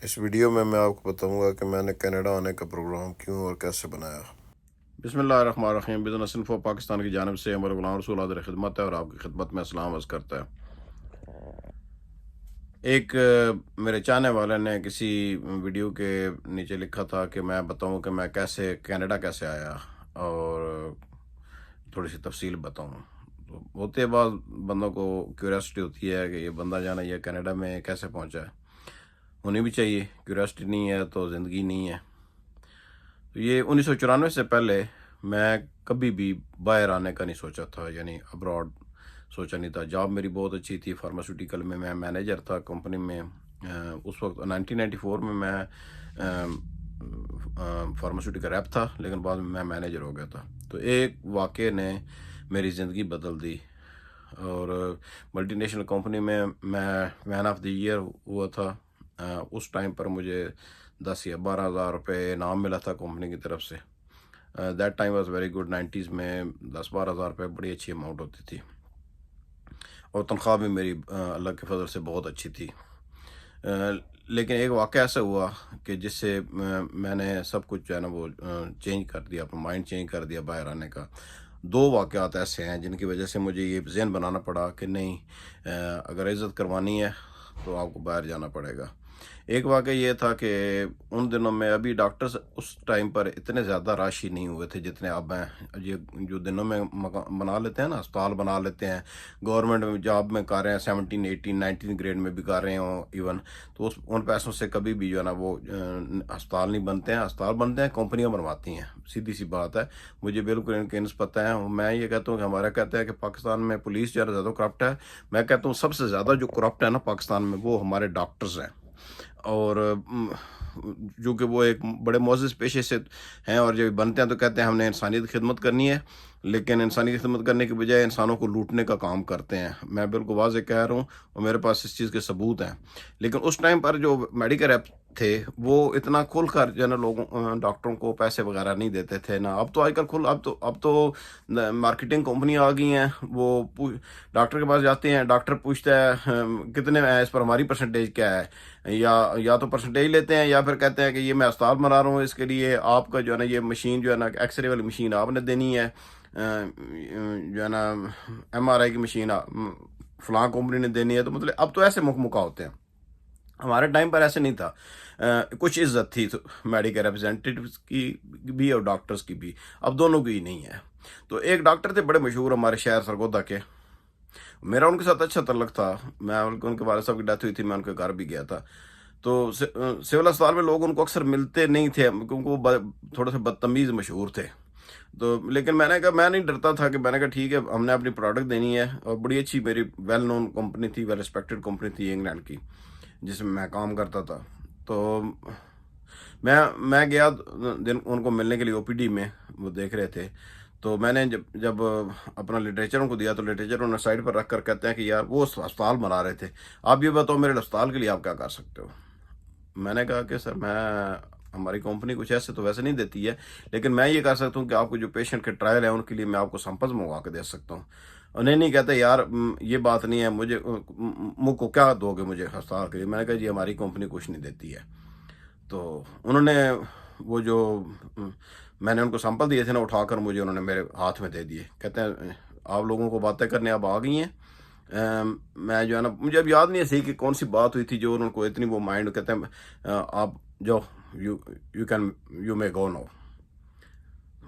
اس video میں آپ کو بتاؤں گا کہ میں نے کینیڈا آنے کا پروگرام کیوں اور کیسے بنایا۔ بسم اللہ الرحمن الرحیم۔ بزنس انفو پاکستان کی جانب سے عمر غلام رسول حاضر خدمت ہے اور آپ کی خدمت میں سلام عرض کرتا ہے۔ ایک میرے چاہنے والے نے کسی ویڈیو کے نیچے لکھا تھا کہ میں بتاؤں کہ میں کینیڈا کیسے آیا اور تھوڑی سی تفصیل بتاؤں۔ تو ہوتے بعض بندوں کو کیوریاسٹی ہوتی ہے کہ یہ بندہ جانا یہ کینیڈا میں کیسے پہنچا ہے، ہونی بھی چاہیے، کیوریاسٹی نہیں ہے تو زندگی نہیں ہے۔ تو یہ 1994 سے پہلے میں کبھی بھی باہر آنے کا نہیں سوچا تھا، یعنی ابراڈ سوچا نہیں تھا۔ جاب میری بہت اچھی تھی، فارماسیوٹیکل میں مینیجر تھا کمپنی میں۔ اس وقت 1994 میں فارماسیوٹیکل ریپ تھا، لیکن بعد میں مینیجر ہو گیا تھا۔ تو ایک واقعے نے میری زندگی بدل دی اور ملٹی نیشنل کمپنی میں مین آف دی ایئر ہوا تھا۔ اس ٹائم پر مجھے 10 یا 12 ہزار روپے انعام ملا تھا کمپنی کی طرف سے۔ That time was very good. 90s میں 10-12 ہزار روپے بڑی اچھی اماؤنٹ ہوتی تھی اور تنخواہ بھی میری اللہ کے فضل سے بہت اچھی تھی۔ لیکن ایک واقعہ ایسا ہوا کہ جس سے میں نے سب کچھ جو ہے نا وہ چینج کر دیا، اپنا مائنڈ چینج کر دیا باہر آنے کا۔ 2 واقعات ایسے ہیں جن کی وجہ سے مجھے یہ ذہن بنانا پڑا کہ نہیں، اگر عزت کروانی ہے تو آپ کو باہر جانا پڑے گا۔ ایک واقعہ یہ تھا کہ ان دنوں میں ابھی ڈاکٹرز اس ٹائم پر اتنے زیادہ راشی نہیں ہوئے تھے جتنے اب ہیں۔ یہ جو دنوں میں بنا لیتے ہیں نا، اسپتال بنا لیتے ہیں، گورنمنٹ میں جاب میں کر رہے ہیں، 17 18 19 گریڈ میں بھی کر رہے ہوں ایون، تو ان پیسوں سے کبھی بھی جو ہے نا وہ اسپتال نہیں بنتے ہیں۔ اسپتال بنتے ہیں، کمپنیاں بنواتی ہیں، سیدھی سی بات ہے۔ مجھے بالکل ان کے نسبت ہے۔ میں یہ کہتا ہوں کہ ہمارا کہتا ہے کہ پاکستان میں پولیس زیادہ کرپٹ ہے، میں کہتا ہوں سب سے زیادہ جو کرپٹ ہے نا پاکستان میں وہ ہمارے ڈاکٹرز ہیں، اور جو کہ وہ ایک بڑے معزز پیشے سے ہیں، اور جب بنتے ہیں تو کہتے ہیں ہم نے انسانیت کی خدمت کرنی ہے، لیکن انسانی خدمت کرنے کے بجائے انسانوں کو لوٹنے کا کام کرتے ہیں۔ میں بالکل واضح کہہ رہا ہوں اور میرے پاس اس چیز کے ثبوت ہیں۔ لیکن اس ٹائم پر جو میڈیکل ایپ تھے وہ اتنا کھل کر جو ہے نا لوگوں ڈاکٹروں کو پیسے وغیرہ نہیں دیتے تھے نا۔ اب تو آج کل اب تو مارکیٹنگ کمپنی آ گئی ہیں، وہ ڈاکٹر کے پاس جاتے ہیں، ڈاکٹر پوچھتا ہے کتنے ہیں، اس پر ہماری پرسنٹیج کیا ہے، یا تو پرسنٹیج لیتے ہیں یا پھر کہتے ہیں کہ یہ میں اسپتال بنا رہا ہوں، اس کے لیے آپ کا جو ہے نا یہ مشین جو ہے نا ایکس رے والی مشین آپ نے دینی ہے، جو ہے نا MRI کی مشین فلاں کمپنی نے دینی ہے۔ تو مطلب اب تو ایسے مکہ ہوتے ہیں۔ ہمارے ٹائم پر ایسے نہیں تھا، کچھ عزت تھی میڈیکل ریپرزینٹیوز کی بھی اور ڈاکٹرز کی بھی، اب دونوں کی نہیں ہے۔ تو ایک ڈاکٹر تھے بڑے مشہور ہمارے شہر سرگودا کے، میرا ان کے ساتھ اچھا تعلق تھا۔ میں ان کے والد صاحب کی ڈیتھ ہوئی تھی، میں ان کے گھر بھی گیا تھا۔ تو سول اسپتال میں لوگ ان کو اکثر ملتے نہیں تھے کیونکہ وہ تھوڑے سے بدتمیز مشہور تھے۔ تو لیکن میں نے کہا، میں نہیں ڈرتا تھا، کہ میں نے کہا ٹھیک ہے، ہم نے اپنی پروڈکٹ دینی ہے، اور بڑی اچھی میری ویل نون کمپنی تھی، ویل ریسپیکٹڈ کمپنی تھی انگلینڈ کی جس میں کام کرتا تھا۔ تو میں گیا ان کو ملنے کے لیے OPD میں، وہ دیکھ رہے تھے۔ تو میں نے جب اپنا لٹریچر ان کو دیا تو لٹریچر انہوں نے سائڈ پر رکھ کر کہتے ہیں کہ یار وہ اسپتال بنا رہے تھے، آپ یہ بتاؤ میرے اسپتال کے لیے آپ کیا کر سکتے ہو۔ میں نے کہا کہ سر ہماری کمپنی کچھ ایسے تو ویسے نہیں دیتی ہے، لیکن میں یہ کر سکتا ہوں کہ آپ کو جو پیشنٹ کے ٹرائل ہیں ان کے لیے میں آپ کو سیمپلز منگوا کے دے سکتا ہوں۔ انہیں نہیں کہتے یار یہ بات نہیں ہے، مجھے کو کیا دو گے مجھے اسپتال کے لیے۔ میں نے کہا جی ہماری کمپنی کچھ نہیں دیتی ہے۔ تو انہوں نے وہ جو میں نے ان کو سیمپل دیے تھے نا اٹھا کر مجھے انہوں نے میرے ہاتھ میں دے دیے، کہتے ہیں آپ لوگوں کو باتیں کرنے اب آ گئی ہیں۔ میں جو ہے نا مجھے اب یاد نہیں سی کہ کون سی بات ہوئی تھی جو انہوں کو اتنی وہ مائنڈ، کہتے ہیں آپ جو یو مے گو نو۔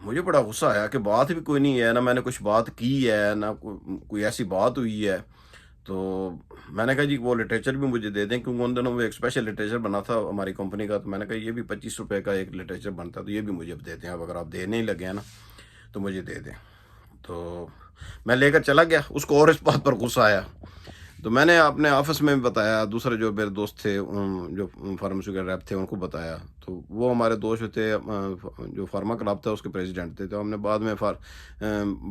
مجھے بڑا غصہ آیا کہ بات بھی کوئی نہیں ہے، نہ میں نے کچھ بات کی ہے، نہ کوئی ایسی بات ہوئی ہے۔ تو میں نے کہا جی وہ لٹریچر بھی مجھے دے دیں، کیونکہ ان دنوں میں ایک اسپیشل لٹریچر بنا تھا ہماری کمپنی کا۔ تو میں نے کہا یہ بھی 25 روپے کا ایک لٹریچر بنتا ہے، تو یہ بھی مجھے دے دیں، اب اگر آپ دینے ہی لگے ہیں نا تو مجھے دے دیں۔ تو میں لے کر چلا گیا، اس کو اور اس بات پر غصہ آیا۔ تو میں نے اپنے آفس میں بھی بتایا، دوسرے جو میرے دوست تھے جو فارماسیوٹیکل ریپ تھے ان کو بتایا۔ تو وہ ہمارے دوست جو تھے، جو فارما کلب تھا اس کے پریزیڈنٹ تھے، تو ہم نے بعد میں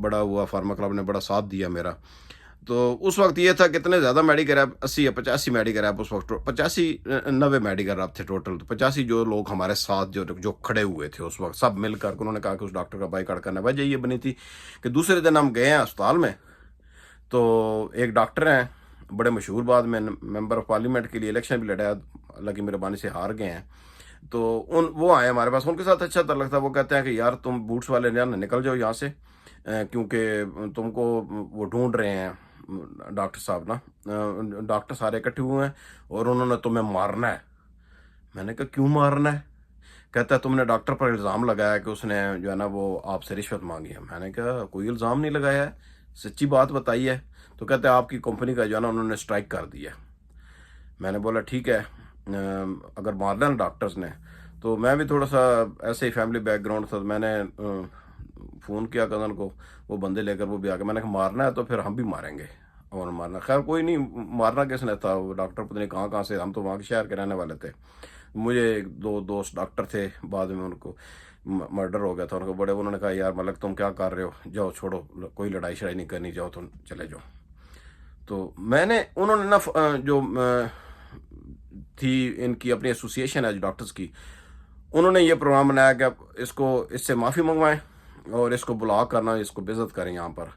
بڑا ہوا، فارما کلب نے بڑا ساتھ دیا میرا۔ تو اس وقت یہ تھا کہ اتنے زیادہ میڈیکل ریپ، 80 یا 85 میڈیکل ریپ اس وقت، 85-90 میڈیکل ریپ تھے ٹوٹل۔ 85 جو لوگ ہمارے ساتھ جو کھڑے ہوئے تھے اس وقت، سب مل کر انہوں نے کہا کہ اس ڈاکٹر کا بائیکاٹ کرنا ہے۔ وجہ یہ بنی تھی کہ دوسرے دن ہم گئے ہیں اسپتال میں، تو ایک ڈاکٹر ہیں बड़े मशहूर बाद में मेंबर ऑफ पार्लियामेंट के लिए इलेक्शन भी लड़ा, अल्लाह की मेहरबानी से हार गए हैं। तो वो आए हमारे पास, उनके साथ अच्छा ताल्लुक था। वो कहते हैं कि यार तुम बूट्स वाले निकल जाओ यहाँ से, क्योंकि तुमको वो ढूंढ रहे हैं डॉक्टर साहब ना, डॉक्टर सारे इकट्ठे हुए हैं और उन्होंने तुम्हें मारना है। मैंने कहा क्यों मारना है? कहता है तुमने डॉक्टर पर इल्ज़ाम लगाया कि उसने जो है ना वो आपसे रिश्वत मांगी है। मैंने कहा कोई इल्ज़ाम नहीं लगाया है, सच्ची बात बताई है। तो कहते हैं आपकी कंपनी का जो है ना उन्होंने स्ट्राइक कर दिया। मैंने बोला ठीक है, अगर मारना है डॉक्टर्स ने, तो मैं भी थोड़ा सा ऐसे ही फैमिली बैकग्राउंड था, तो मैंने फ़ोन किया कज़न को, वो बंदे लेकर वो भी आ गए। मैंने कहा मारना है तो फिर हम भी मारेंगे, और मारना खैर कोई नहीं, मारना किसने था, वो डॉक्टर पता नहीं कहाँ कहाँ से, हम तो वहाँ के शहर के रहने वाले थे। मुझे एक दो दोस्त डॉक्टर थे, बाद में उनको मर्डर हो गया था उनको, बड़े उन्होंने कहा यार मलक तुम क्या कर रहे हो, जाओ छोड़ो, कोई लड़ाई शड़ाई नहीं करनी, जाओ तुम चले जाओ। तो मैंने उन्होंने ना जो थी इनकी अपनी एसोसिएशन है डॉक्टर्स की, उन्होंने ये प्रोग्राम बनाया कि आप इसको, इससे माफ़ी मंगवाएं और इसको बुला करना, इसको बेइज्जत करें यहाँ पर।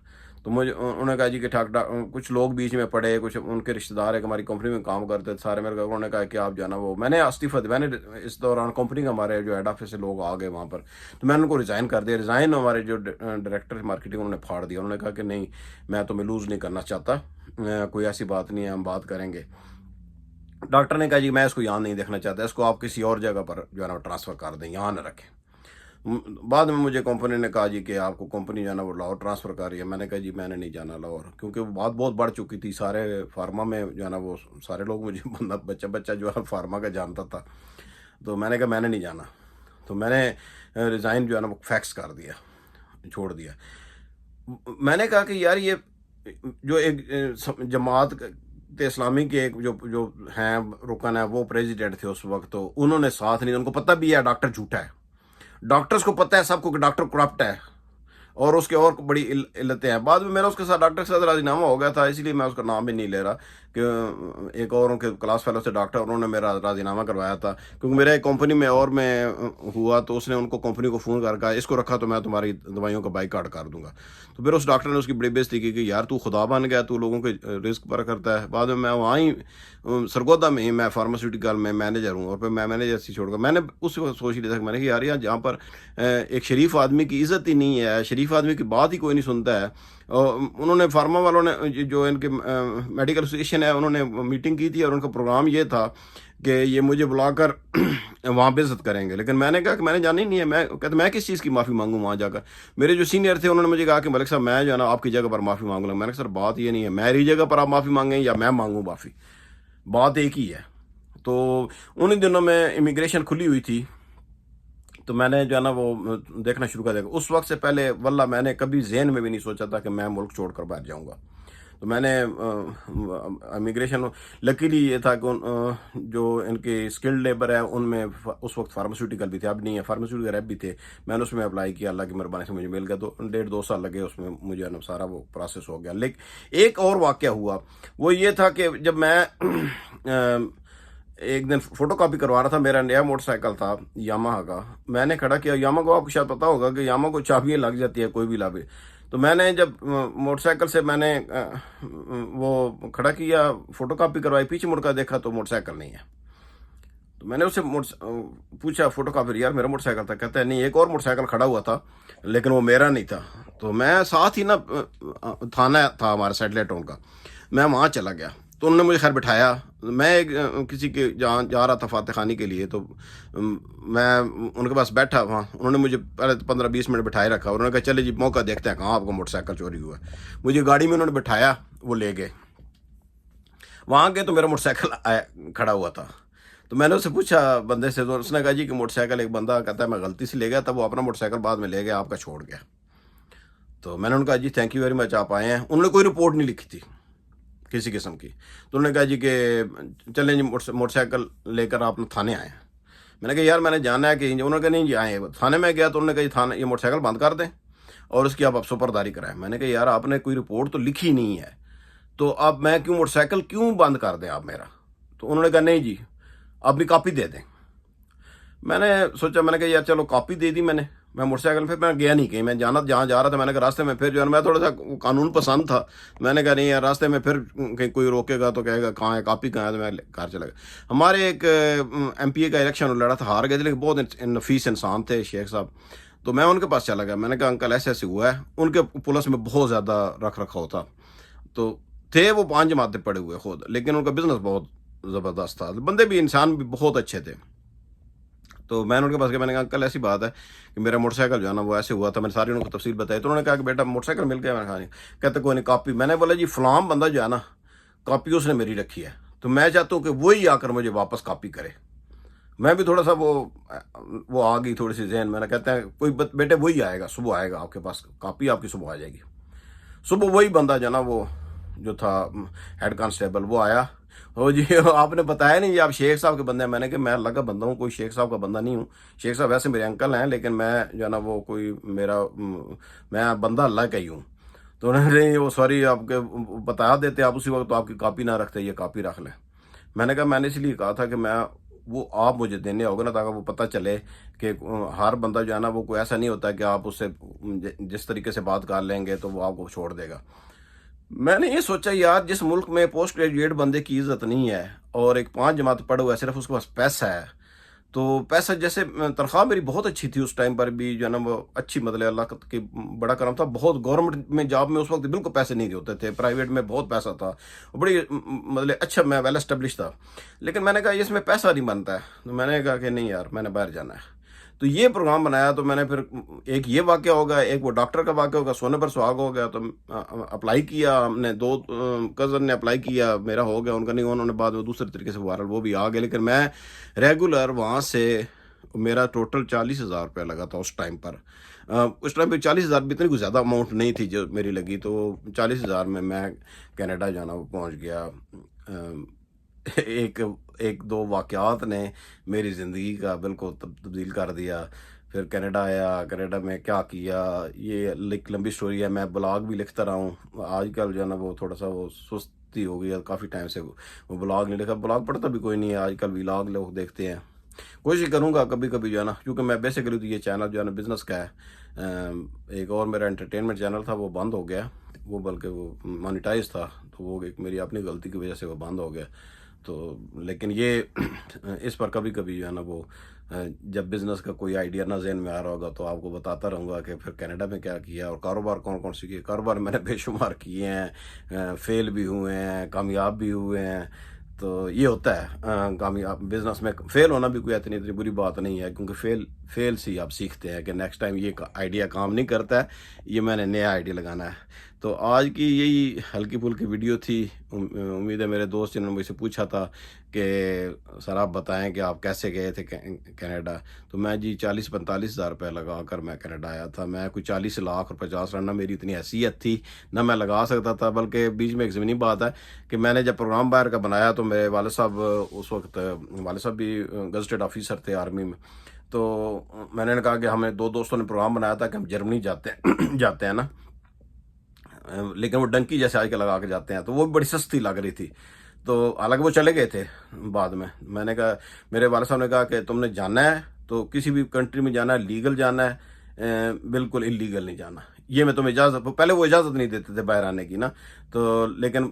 तो मुझे उन्होंने कहा जी कि कुछ लोग बीच में पड़े, कुछ उनके रिश्तेदार एक हमारी कंपनी में काम करते थे सारे, मेरे को उन्होंने कहा कि आप जाना, वो मैंने इस्तीफा दिया। मैंने इस दौरान कंपनी के हमारे जो हेड ऑफिस से लोग आ गए वहाँ पर, तो मैंने उनको रिज़ाइन कर दिया। रिज़ाइन हमारे जो डायरेक्टर मार्केटिंग उन्होंने फाड़ दिया। उन्होंने कहा कि नहीं, मैं तुम्हें लूज़ नहीं करना चाहता, कोई ऐसी बात नहीं है, हम बात करेंगे। डॉक्टर ने कहा जी मैं इसको यहाँ नहीं देखना चाहता, इसको आप किसी और जगह पर जो है ना ट्रांसफ़र कर दें, यहाँ न रखें। बाद में मुझे कंपनी ने कहा जी कि आपको कंपनी जो है ना वो लाहौर ट्रांसफ़र कर रही है। मैंने कहा जी मैंने नहीं जाना लाहौर, क्योंकि वो बात बहुत बढ़ चुकी थी, सारे फार्मा में जो है ना वो सारे लोग मुझे बंदा बच्चा जो है फार्मा का जानता था। तो मैंने कहा मैंने नहीं जाना, तो मैंने रिज़ाइन जो है ना वो फैक्स कर दिया, छोड़ दिया। मैंने कहा कि यार ये जो एक जमात इस्लामी के एक जो हैं रुकन है, वो प्रेसिडेंट थे उस वक्त, तो उन्होंने साथ नहीं, उनको पता भी है डॉक्टर झूठा है, डॉक्टर्स को पता है सबको कि डॉक्टर करप्ट है और उसके और बड़ी इल्लतें हैं। बाद में मेरा उसके साथ डॉक्टर के साथ राजीनामा हो गया था, इसलिए मैं उसका नाम भी नहीं ले रहा, कि एक और उनके क्लास फेलो से डॉक्टर, उन्होंने मेरा राजीनामा करवाया था, क्योंकि मेरा एक कंपनी में और में हुआ, तो उसने उनको कंपनी को फ़ोन कर कहा इसको रखा तो मैं तुम्हारी दवाइयों का बाइकाट कर दूंगा। तो फिर उस डॉक्टर ने उसकी बड़ी बेइज्जती की कि यार तू खुदा बन गया, तू लोगों के रिस्क पर करता है। बाद में मैं वहाँ ही सरगोदा में ही, मैं फार्मास्यूटिकल में मैनेजर हूँ, और फिर मैं मैनेजर से छोड़कर मैंने उस वक्त सोच लिया था कि मैंने कहा यार यहाँ जहाँ पर एक शरीफ आदमी की इज़्ज़त ही नहीं है, शरीफ आदमी की बात ही कोई नहीं सुनता है। उन्होंने फार्मा वालों ने जो इनके मेडिकल एसोसिएशन है, उन्होंने मीटिंग की थी और उनका प्रोग्राम ये था कि ये मुझे बुलाकर वहाँ बेइज्जत करेंगे, लेकिन मैंने कहा कि मैंने जाना ही नहीं है। मैं कहते मैं किस चीज़ की माफ़ी मांगूँ वहाँ जाकर। मेरे जो सीनियर थे उन्होंने मुझे कहा कि मलिक साहब मैं जो है ना आपकी जगह पर माफ़ी मांग लूँगा। मैंने कहा सर बात ये नहीं है मेरी जगह पर आप माफ़ी मांगें या मैं मांगूँ माफ़ी, बात एक ही है। तो उन्हीं दिनों में इमिग्रेशन खुली हुई थी, तो मैंने जो है ना वो देखना शुरू कर दिया। उस वक्त से पहले वल्ला मैंने कभी ज़हन में भी नहीं सोचा था कि मैं मुल्क छोड़कर बाहर जाऊंगा। तो मैंने इमिग्रेशन, लकीली ये था कि जो इनके स्किल्ड लेबर है उनमें उस वक्त फार्मास्यूटिकल भी थे, अब नहीं है, फार्मास्यूटिकल रैप भी थे। मैंने उसमें अप्लाई किया, अल्लाह की मेहरबानी से मुझे मिल गया। तो 1.5-2 साल लगे उसमें, मुझे ना सारा वो प्रोसेस हो गया। लेकिन एक और वाक़या हुआ, वो ये था कि जब मैं एक दिन फोटो कॉपी करवा रहा था, मेरा नया मोटरसाइकिल था यामाहा का, मैंने खड़ा किया। यामाहा को आपको शायद पता होगा कि यामाहा को चाबियाँ लग जाती है कोई भी लावे। तो मैंने जब मोटरसाइकिल से मैंने वो खड़ा किया, फोटो कॉपी करवाई, पीछे मुड़कर देखा तो मोटरसाइकिल नहीं है। तो मैंने उससे पूछा फोटो कॉपी, यार मेरा मोटरसाइकिल था। कहता है नहीं, एक और मोटरसाइकिल खड़ा हुआ था लेकिन वो मेरा नहीं था। तो मैं साथ ही ना थाना था हमारा सैटेलाइट टाउन का, मैं वहाँ चला गया। तो उन्होंने मुझे खैर बिठाया, मैं किसी के जा रहा था फातह खानी के लिए, तो मैं उनके पास बैठा वहाँ। उन्होंने मुझे पहले 15-20 मिनट बिठाए रखा, उन्होंने कहा चले जी मौका देखते हैं कहाँ आपको मोटरसाइकिल चोरी हुआ है। मुझे गाड़ी में उन्होंने बिठाया, वो ले गए। वहाँ गए तो मेरा मोटरसाइकिल खड़ा हुआ था। तो मैंने उससे पूछा बंदे से, तो उसने कहा जी कि मोटरसाइकिल एक बंदा कहता है मैं गलती से ले गया था, वो अपना मोटरसाइकिल बाद में ले गया, आपका छोड़ गया। तो मैंने उनका जी थैंक यू वेरी मच, आप आए हैं। उन्होंने कोई रिपोर्ट नहीं लिखी थी किसी किस्म की। तो उन्होंने कहा जी कि चलें जी मोटरसाइकिल लेकर आप थाने आए। मैंने कहा यार मैंने जाना है कि, उन्होंने कहा नहीं जी आए। थाने में गया तो उन्होंने कहा जी थाने ये मोटरसाइकिल बंद कर दें और उसकी आप सुपरदारी कराएं। मैंने कहा यार आपने कोई रिपोर्ट तो लिखी नहीं है, तो अब मैं क्यों मोटरसाइकिल क्यों बंद कर दें आप मेरा। तो उन्होंने कहा नहीं जी अपनी कॉपी दे दें। मैंने सोचा, मैंने कहा यार चलो कॉपी दे दी मैंने, मैं मोटरसाइकिल पे मैं गया नहीं कहीं, मैं जाना जहाँ जा रहा था, मैंने कहा रास्ते में फिर जो है ना, मैं थोड़ा सा कानून पसंद था, मैंने कहा नहीं यार रास्ते में फिर कहीं कोई रोकेगा तो कहेगा कहाँ है कापी, कहाँ है, तो मैं घर चला गया। हमारे एक MPA का इलेक्शन लड़ा था, हार गए थे, लेकिन बहुत नफीस इंसान थे शेख साहब। तो मैं उनके पास चला गया, मैंने कहा अंकल ऐसे ऐसे हुआ है। उनके पुलिस में बहुत ज़्यादा रख रखाव था, तो थे वो 5 जमातें पड़े हुए खुद, लेकिन उनका बिजनेस बहुत ज़बरदस्त था, बंदे भी इंसान भी बहुत अच्छे थे। तो मैंने उनके पास गया, मैंने कहा अंकल ऐसी बात है कि मेरा मोटरसाइकिल जो है ना वो ऐसे हुआ था, मैंने सारी उनको तफसील बताई। तो उन्होंने कहा कि बेटा मोटरसाइकिल मिल गया? मैंने कहा नहीं। कहते कोई नहीं, कॉपी। मैंने बोला जी फलाम बंदा जो है ना, कॉपी उसने मेरी रखी है, तो मैं चाहता हूँ कि वही आकर मुझे वापस कॉपी करे। मैं भी थोड़ा सा वो आ गई थोड़ी सी जहन। मैंने कहते हैं कोई बेटे वही आएगा, सुबह आएगा आपके पास कॉपी, आपकी सुबह आ जाएगी। सुबह वही बंदा जो ना, वो जो था हेड कांस्टेबल, वो आया। ओ जी आपने बताया नहीं, ये आप शेख साहब के बंदे हैं। मैंने कहा मैं अल्लाह का बंदा हूँ, कोई शेख साहब का बंदा नहीं हूँ। शेख साहब वैसे मेरे अंकल हैं, लेकिन मैं जो है ना वो कोई मैं बंदा अल्लाह का ही हूँ। तो उन्होंने वो सॉरी आपके बता देते आप उसी वक्त, तो आपकी कॉपी ना रखते, ये कॉपी रख लें। मैंने कहा मैंने इसलिए कहा था कि मैं वो आप मुझे देने होगा ना, ताकि वो पता चले कि हर बंदा जो है ना वो कोई ऐसा नहीं होता कि आप उससे जिस तरीके से बात कर लेंगे तो वो आपको छोड़ देगा। मैंने ये सोचा यार, जिस मुल्क में पोस्ट ग्रेजुएट बंदे की इज्जत नहीं है और एक 5 जमात पढ़ा हुआ है, सिर्फ उसके पास पैसा है, तो पैसा जैसे तनख्वाह मेरी बहुत अच्छी थी उस टाइम पर भी जो है ना, वो अच्छी, मतलब अल्लाह की बड़ा करम था। बहुत गवर्नमेंट में जॉब में उस वक्त बिल्कुल पैसे नहीं होते थे, प्राइवेट में बहुत पैसा था, बड़ी मतलब अच्छा, मैं वेल एस्टेब्लिश था। लेकिन मैंने कहा इसमें पैसा नहीं बनता है, तो मैंने कहा कि नहीं यार मैंने बाहर जाना है। तो ये प्रोग्राम बनाया। तो मैंने फिर एक ये वाक़या हो गया, एक वो डॉक्टर का वाक़या हो गया, सोने पर सुहाग हो गया। तो अप्लाई किया हमने, 2 कज़न ने अप्लाई किया, मेरा हो गया, उनका नहीं हुआ। उन्होंने बाद में दूसरे तरीके से वायरल वो भी आ गए। लेकिन मैं रेगुलर वहाँ से, मेरा टोटल 40,000 रुपया लगा था उस टाइम पर। उस टाइम पे 40,000 भी इतनी कोई ज़्यादा अमाउंट नहीं थी जो मेरी लगी। तो 40,000 में मैं कनाडा जाना वो पहुँच गया। एक एक दो वाक़यात ने मेरी ज़िंदगी का बिल्कुल तब्दील कर दिया। फिर कनाडा आया, कनाडा में क्या किया, ये लंबी स्टोरी है। मैं ब्लॉग भी लिखता रहा हूँ। आजकल जो है ना वो थोड़ा सा वो सुस्ती हो गई है, काफ़ी टाइम से वो ब्लॉग नहीं लिखा। ब्लॉग पढ़ता भी कोई नहीं है आजकल, व्लॉग लोग देखते हैं। कोशिश करूँगा कभी कभी जो है ना, क्योंकि मैं बेसिकली तो ये चैनल जो है ना बिज़नेस का है। एक और मेरा एंटरटेनमेंट चैनल था, वो बंद हो गया, वो बल्कि वो मोनेटाइज था, तो वो एक मेरी अपनी गलती की वजह से वो बंद हो गया। तो लेकिन ये इस पर कभी कभी जो है ना वो जब बिज़नेस का कोई आइडिया ना ज़हन में आ रहा होगा तो आपको बताता रहूँगा कि फिर कनाडा में क्या किया और कारोबार कौन कौन से किए। कारोबार मैंने बेशुमार किए हैं, फेल भी हुए हैं, कामयाब भी हुए हैं। तो ये होता है, कामयाब बिजनेस में फेल होना भी कोई इतनी इतनी बुरी बात नहीं है, क्योंकि फेल से ही आप सीखते हैं कि नेक्स्ट टाइम ये आइडिया काम नहीं करता है, ये मैंने नया आइडिया लगाना है। तो आज की यही हल्की फुल्की वीडियो थी। उम्मीद है मेरे दोस्त जिन्होंने मुझसे पूछा था कि सर आप बताएं कि आप कैसे गए थे कनाडा। तो मैं जी 40-45 हज़ार रुपये लगा कर मैं कनाडा आया था। मैं कोई 40 लाख और 50 लाख, ना मेरी इतनी हैसियत थी ना मैं लगा सकता था। बल्कि बीच में एक ज़मीनी बात है कि मैंने जब प्रोग्राम बाहर का बनाया तो मेरे वाले साहब, उस वक्त वाले साहब भी गजटेड ऑफिसर थे आर्मी में। तो मैंने कहा कि हमें 2 दोस्तों ने प्रोग्राम बनाया था कि हम जर्मनी जाते हैं जाते हैं ना, लेकिन वो डंकी जैसे आजकल लगा के जाते हैं, तो वो भी बड़ी सस्ती लग रही थी। तो हालांकि वो चले गए थे बाद में। मैंने कहा, मेरे वाले साहब ने कहा कि तुमने जाना है तो किसी भी कंट्री में जाना है, लीगल जाना है, बिल्कुल इलीगल नहीं जाना। ये मैं तुम्हें इजाज़त, पहले वो इजाज़त नहीं देते थे बाहर आने की ना, तो लेकिन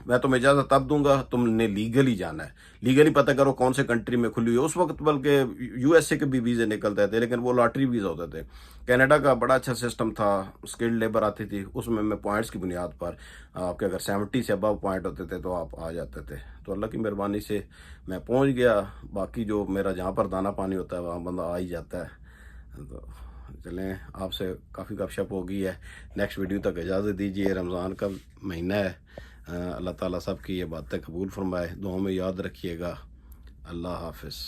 मैं तुम्हें इजाज़त तब दूंगा, तुमने लीगली जाना है। लीगली पता करो कौन से कंट्री में खुली हुई है। उस वक्त बल्कि USA के भी वीज़े निकलते थे, लेकिन वो लॉटरी वीज़ा होते थे। कनाडा का बड़ा अच्छा सिस्टम था, स्किल्ड लेबर आती थी उसमें। मैं पॉइंट्स की बुनियाद पर, आपके अगर 70 से अबव पॉइंट होते थे तो आप आ जाते थे। तो अल्लाह की मेहरबानी से मैं पहुंच गया। बाकी जो मेरा जहाँ पर दाना पानी होता है वहाँ बंदा आ ही जाता है। तो चलें, आपसे काफ़ी गपशप हो गई है। नेक्स्ट वीडियो तक इजाज़त दीजिए। रमज़ान का महीना है, अल्लाह ताला सब की ये बातें कबूल फरमाए। दुआ में याद रखिएगा। अल्लाह हाफिज़।